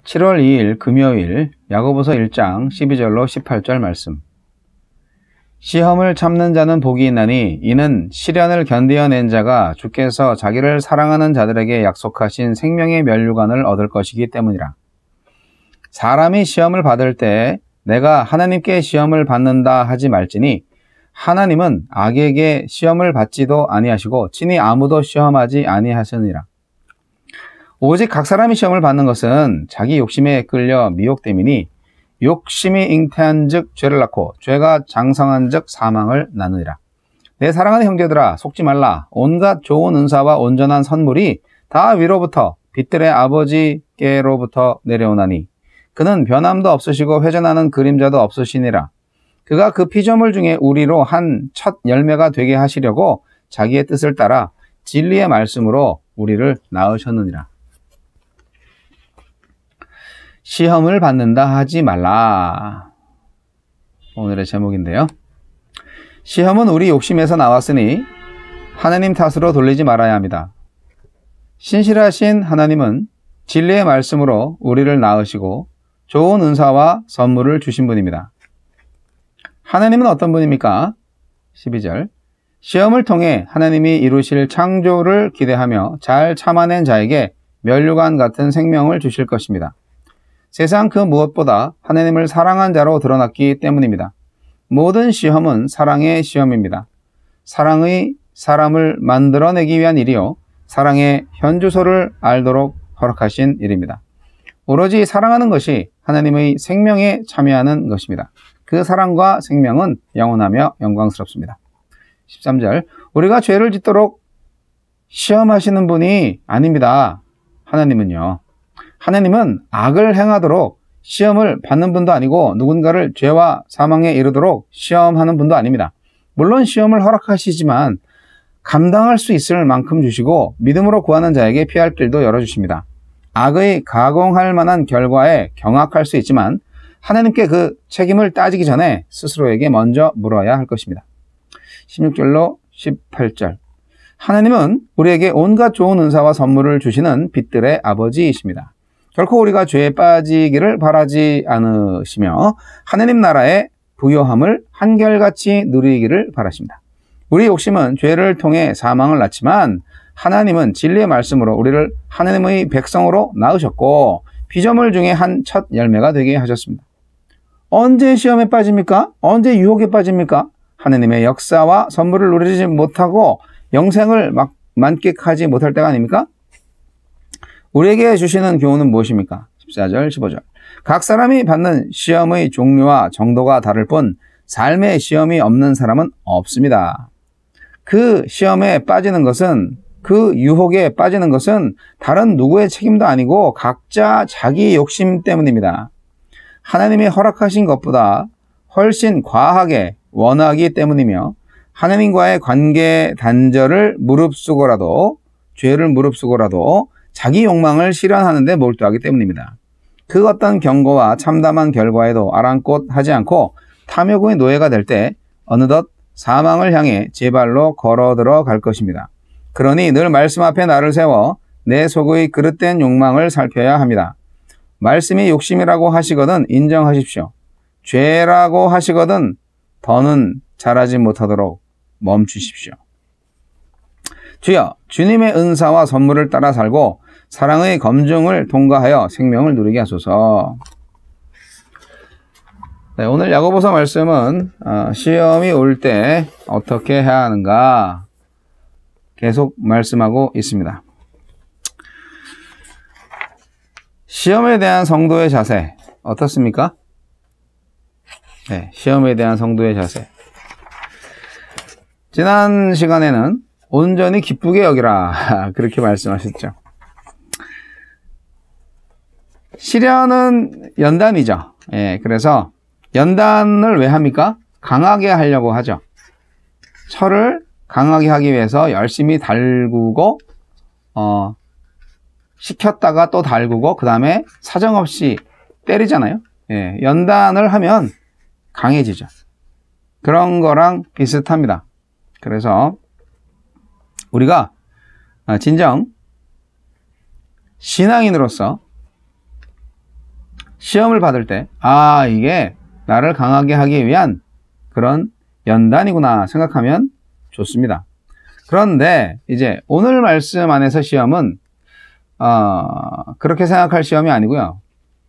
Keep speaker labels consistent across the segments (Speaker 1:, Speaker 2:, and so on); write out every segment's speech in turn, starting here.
Speaker 1: 7월 2일 금요일 야고보서 1장 12절로 18절 말씀. 시험을 참는 자는 복이 있나니 이는 시련을 견디어낸 자가 주께서 자기를 사랑하는 자들에게 약속하신 생명의 면류관을 얻을 것이기 때문이라. 사람이 시험을 받을 때 내가 하나님께 시험을 받는다 하지 말지니 하나님은 악에게 시험을 받지도 아니하시고 친히 아무도 시험하지 아니하시느니라. 오직 각 사람이 시험을 받는 것은 자기 욕심에 끌려 미혹됨이니 욕심이 잉태한 즉 죄를 낳고 죄가 장성한 즉 사망을 낳느니라. 내 사랑하는 형제들아 속지 말라. 온갖 좋은 은사와 온전한 선물이 다 위로부터 빛들의 아버지께로부터 내려오나니 그는 변함도 없으시고 회전하는 그림자도 없으시니라. 그가 그 피조물 중에 우리로 한 첫 열매가 되게 하시려고 자기의 뜻을 따라 진리의 말씀으로 우리를 낳으셨느니라. 시험을 받는다 하지 말라. 오늘의 제목인데요. 시험은 우리 욕심에서 나왔으니 하나님 탓으로 돌리지 말아야 합니다. 신실하신 하나님은 진리의 말씀으로 우리를 낳으시고 좋은 은사와 선물을 주신 분입니다. 하나님은 어떤 분입니까? 12절. 시험을 통해 하나님이 이루실 창조를 기대하며 잘 참아낸 자에게 면류관 같은 생명을 주실 것입니다. 세상 그 무엇보다 하나님을 사랑한 자로 드러났기 때문입니다. 모든 시험은 사랑의 시험입니다. 사랑의 사람을 만들어내기 위한 일이요, 사랑의 현주소를 알도록 허락하신 일입니다. 오로지 사랑하는 것이 하나님의 생명에 참여하는 것입니다. 그 사랑과 생명은 영원하며 영광스럽습니다. 13절. 우리가 죄를 짓도록 시험하시는 분이 아닙니다. 하나님은요. 하나님은 악을 행하도록 시험을 받는 분도 아니고 누군가를 죄와 사망에 이르도록 시험하는 분도 아닙니다. 물론 시험을 허락하시지만 감당할 수 있을 만큼 주시고 믿음으로 구하는 자에게 피할 길도 열어주십니다. 악의 가공할 만한 결과에 경악할 수 있지만 하나님께 그 책임을 따지기 전에 스스로에게 먼저 물어야 할 것입니다. 16절로 18절. 하나님은 우리에게 온갖 좋은 은사와 선물을 주시는 빛들의 아버지이십니다. 결코 우리가 죄에 빠지기를 바라지 않으시며 하나님 나라의 부요함을 한결같이 누리기를 바라십니다. 우리 욕심은 죄를 통해 사망을 낳지만 하나님은 진리의 말씀으로 우리를 하나님의 백성으로 낳으셨고 피조물 중에 한 첫 열매가 되게 하셨습니다. 언제 시험에 빠집니까? 언제 유혹에 빠집니까? 하나님의 역사와 선물을 누리지 못하고 영생을 만끽하지 못할 때가 아닙니까? 우리에게 주시는 교훈은 무엇입니까? 14절, 15절. 각 사람이 받는 시험의 종류와 정도가 다를 뿐 삶의 시험이 없는 사람은 없습니다. 그 시험에 빠지는 것은, 그 유혹에 빠지는 것은 다른 누구의 책임도 아니고 각자 자기 욕심 때문입니다. 하나님이 허락하신 것보다 훨씬 과하게 원하기 때문이며 하나님과의 관계 단절을 무릅쓰고라도, 죄를 무릅쓰고라도 자기 욕망을 실현하는 데 몰두하기 때문입니다. 그 어떤 경고와 참담한 결과에도 아랑곳하지 않고 탐욕의 노예가 될 때 어느덧 사망을 향해 제 발로 걸어들어 갈 것입니다. 그러니 늘 말씀 앞에 나를 세워 내 속의 그릇된 욕망을 살펴야 합니다. 말씀이 욕심이라고 하시거든 인정하십시오. 죄라고 하시거든 더는 잘하지 못하도록 멈추십시오. 주여, 주님의 은사와 선물을 따라 살고 사랑의 검증을 통과하여 생명을 누리게 하소서. 네, 오늘 야고보서 말씀은 시험이 올 때 어떻게 해야 하는가 계속 말씀하고 있습니다. 시험에 대한 성도의 자세 어떻습니까? 네, 시험에 대한 성도의 자세. 지난 시간에는 온전히 기쁘게 여기라 그렇게 말씀하셨죠. 시련은 연단이죠. 예, 그래서 연단을 왜 합니까? 강하게 하려고 하죠. 철을 강하게 하기 위해서 열심히 달구고 식혔다가 또 달구고 그 다음에 사정없이 때리잖아요. 예, 연단을 하면 강해지죠. 그런 거랑 비슷합니다. 그래서 우리가 진정 신앙인으로서 시험을 받을 때, 이게 나를 강하게 하기 위한 그런 연단이구나 생각하면 좋습니다. 그런데 이제 오늘 말씀 안에서 시험은 그렇게 생각할 시험이 아니고요.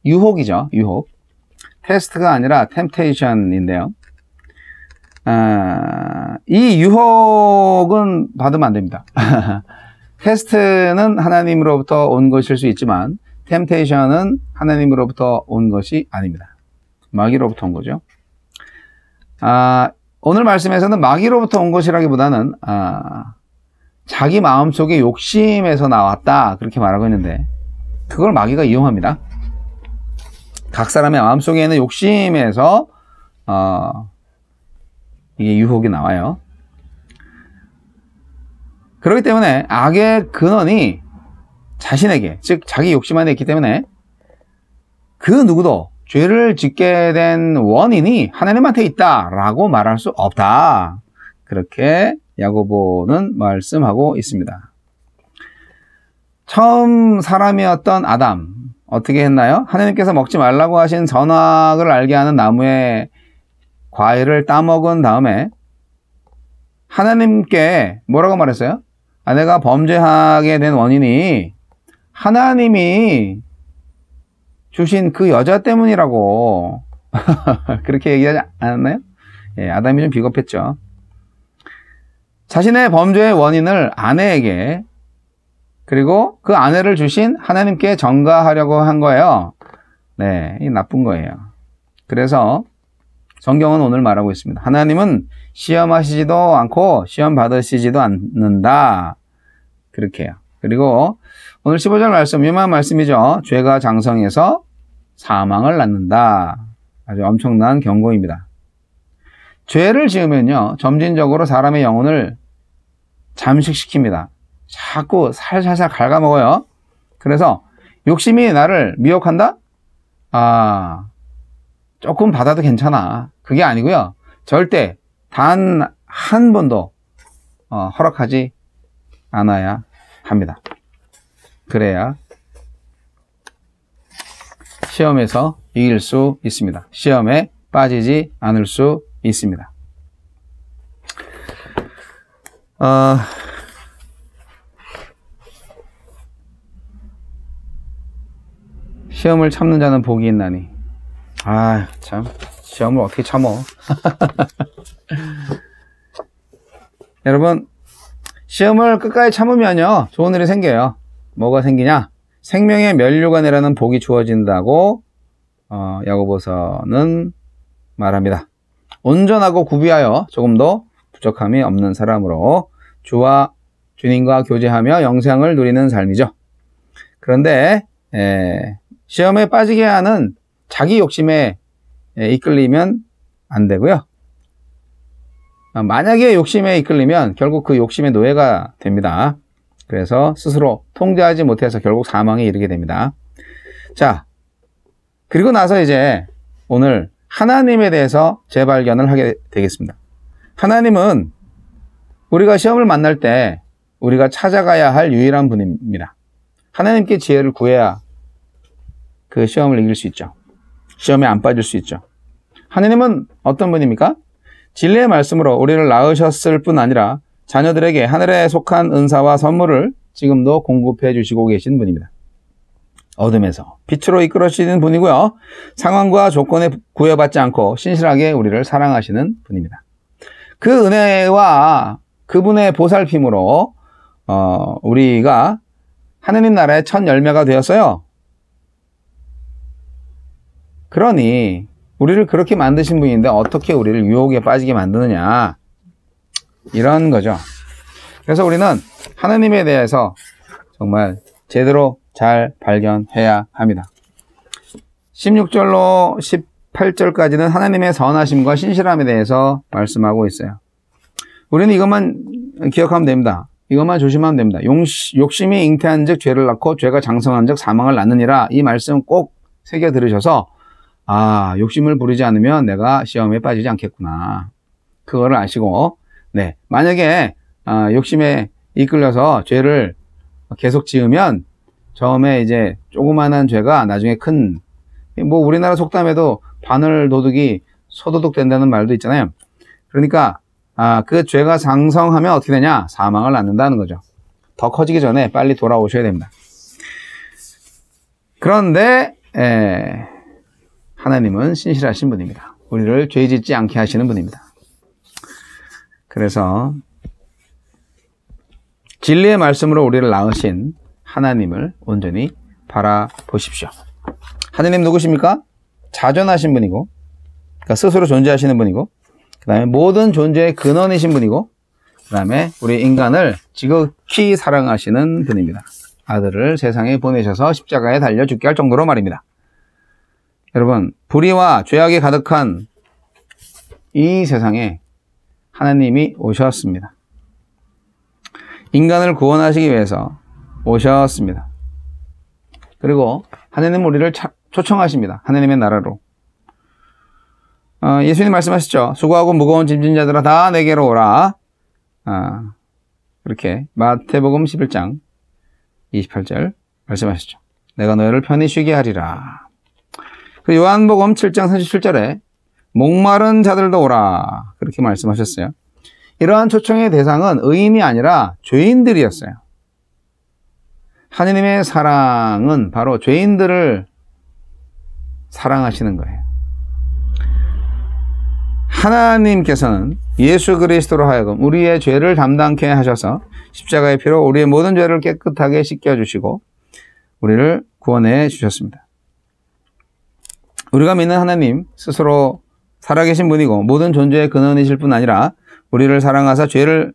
Speaker 1: 유혹이죠. 유혹. 테스트가 아니라 템테이션인데요. 이 유혹은 받으면 안 됩니다. 테스트는 하나님으로부터 온 것일 수 있지만 템테이션은 하나님으로부터 온 것이 아닙니다. 마귀로부터 온 거죠. 오늘 말씀에서는 마귀로부터 온 것이라기보다는 자기 마음속의 욕심에서 나왔다 그렇게 말하고 있는데 그걸 마귀가 이용합니다. 각 사람의 마음속에 있는 욕심에서 이게 유혹이 나와요. 그렇기 때문에 악의 근원이 자신에게, 즉 자기 욕심 안에 있기 때문에 그 누구도 죄를 짓게 된 원인이 하나님한테 있다라고 말할 수 없다. 그렇게 야고보는 말씀하고 있습니다. 처음 사람이었던 아담 어떻게 했나요? 하나님께서 먹지 말라고 하신 선악을 알게 하는 나무의 과일을 따먹은 다음에 하나님께 뭐라고 말했어요? 내가 범죄하게 된 원인이 하나님이 주신 그 여자 때문이라고 그렇게 얘기하지 않았나요? 예, 아담이 좀 비겁했죠. 자신의 범죄의 원인을 아내에게 그리고 그 아내를 주신 하나님께 전가하려고 한 거예요. 네, 이 나쁜 거예요. 그래서 성경은 오늘 말하고 있습니다. 하나님은 시험하시지도 않고 시험 받으시지도 않는다. 그렇게 해요. 그리고 오늘 15절 말씀, 유명한 말씀이죠. 죄가 장성해서 사망을 낳는다. 아주 엄청난 경고입니다. 죄를 지으면요, 점진적으로 사람의 영혼을 잠식시킵니다. 자꾸 살살살 갉아먹어요. 그래서 욕심이 나를 미혹한다? 조금 받아도 괜찮아. 그게 아니고요. 절대 단 한 번도 허락하지 않아야 합니다. 그래야 시험에서 이길 수 있습니다. 시험에 빠지지 않을 수 있습니다. 시험을 참는 자는 복이 있나니. 참 시험을 어떻게 참어. 여러분, 시험을 끝까지 참으면요 좋은 일이 생겨요. 뭐가 생기냐? 생명의 면류관이라는 복이 주어진다고 야고보서는 말합니다. 온전하고 구비하여 조금도 부족함이 없는 사람으로 주와 주님과 교제하며 영생을 누리는 삶이죠. 그런데 시험에 빠지게 하는 자기 욕심에 이끌리면 안 되고요. 만약에 욕심에 이끌리면 결국 그 욕심의 노예가 됩니다. 그래서 스스로 통제하지 못해서 결국 사망에 이르게 됩니다. 자, 그리고 나서 이제 오늘 하나님에 대해서 재발견을 하게 되겠습니다. 하나님은 우리가 시험을 만날 때 우리가 찾아가야 할 유일한 분입니다. 하나님께 지혜를 구해야 그 시험을 이길 수 있죠. 시험에 안 빠질 수 있죠. 하나님은 어떤 분입니까? 진리의 말씀으로 우리를 낳으셨을 뿐 아니라 자녀들에게 하늘에 속한 은사와 선물을 지금도 공급해 주시고 계신 분입니다. 어둠에서 빛으로 이끌어 주시는 분이고요. 상황과 조건에 구애받지 않고 신실하게 우리를 사랑하시는 분입니다. 그 은혜와 그분의 보살핌으로 우리가 하느님 나라의 첫 열매가 되었어요. 그러니 우리를 그렇게 만드신 분인데 어떻게 우리를 유혹에 빠지게 만드느냐, 이런 거죠. 그래서 우리는 하나님에 대해서 정말 제대로 잘 발견해야 합니다. 16절로 18절까지는 하나님의 선하심과 신실함에 대해서 말씀하고 있어요. 우리는 이것만 기억하면 됩니다. 이것만 조심하면 됩니다. 욕심이 잉태한 즉 죄를 낳고 죄가 장성한 즉 사망을 낳느니라. 이 말씀 꼭 새겨 들으셔서 욕심을 부리지 않으면 내가 시험에 빠지지 않겠구나. 그거를 아시고, 네. 만약에, 욕심에 이끌려서 죄를 계속 지으면 처음에 이제 조그만한 죄가 나중에 큰 뭐 우리나라 속담에도 바늘 도둑이 소도둑 된다는 말도 있잖아요. 그러니까 그 죄가 장성하면 어떻게 되냐? 사망을 낳는다는 거죠. 더 커지기 전에 빨리 돌아오셔야 됩니다. 그런데 하나님은 신실하신 분입니다. 우리를 죄 짓지 않게 하시는 분입니다. 그래서 진리의 말씀으로 우리를 낳으신 하나님을 온전히 바라보십시오. 하나님 누구십니까? 자존하신 분이고, 그러니까 스스로 존재하시는 분이고, 그 다음에 모든 존재의 근원이신 분이고, 그 다음에 우리 인간을 지극히 사랑하시는 분입니다. 아들을 세상에 보내셔서 십자가에 달려 죽게 할 정도로 말입니다. 여러분, 불의와 죄악이 가득한 이 세상에 하나님이 오셨습니다. 인간을 구원하시기 위해서 오셨습니다. 그리고 하나님은 우리를 초청하십니다. 하나님의 나라로. 예수님 말씀하셨죠. 수고하고 무거운 짐진 자들아 다 내게로 오라. 그렇게 마태복음 11장 28절 말씀하셨죠. 내가 너희를 편히 쉬게 하리라. 그리고 요한복음 7장 37절에 목마른 자들도 오라. 그렇게 말씀하셨어요. 이러한 초청의 대상은 의인이 아니라 죄인들이었어요. 하나님의 사랑은 바로 죄인들을 사랑하시는 거예요. 하나님께서는 예수 그리스도로 하여금 우리의 죄를 담당케 하셔서 십자가의 피로 우리의 모든 죄를 깨끗하게 씻겨주시고 우리를 구원해 주셨습니다. 우리가 믿는 하나님 스스로 살아계신 분이고 모든 존재의 근원이실 뿐 아니라 우리를 사랑하사 죄를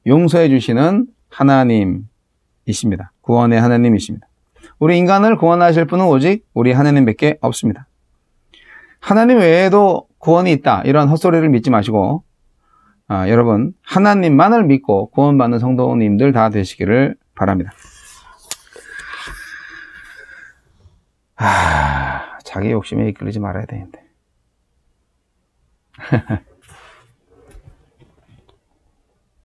Speaker 1: 용서해 주시는 하나님이십니다. 구원의 하나님이십니다. 우리 인간을 구원하실 분은 오직 우리 하나님밖에 없습니다. 하나님 외에도 구원이 있다. 이런 헛소리를 믿지 마시고 여러분 하나님만을 믿고 구원받는 성도님들 다 되시기를 바랍니다. 자기 욕심에 이끌리지 말아야 되는데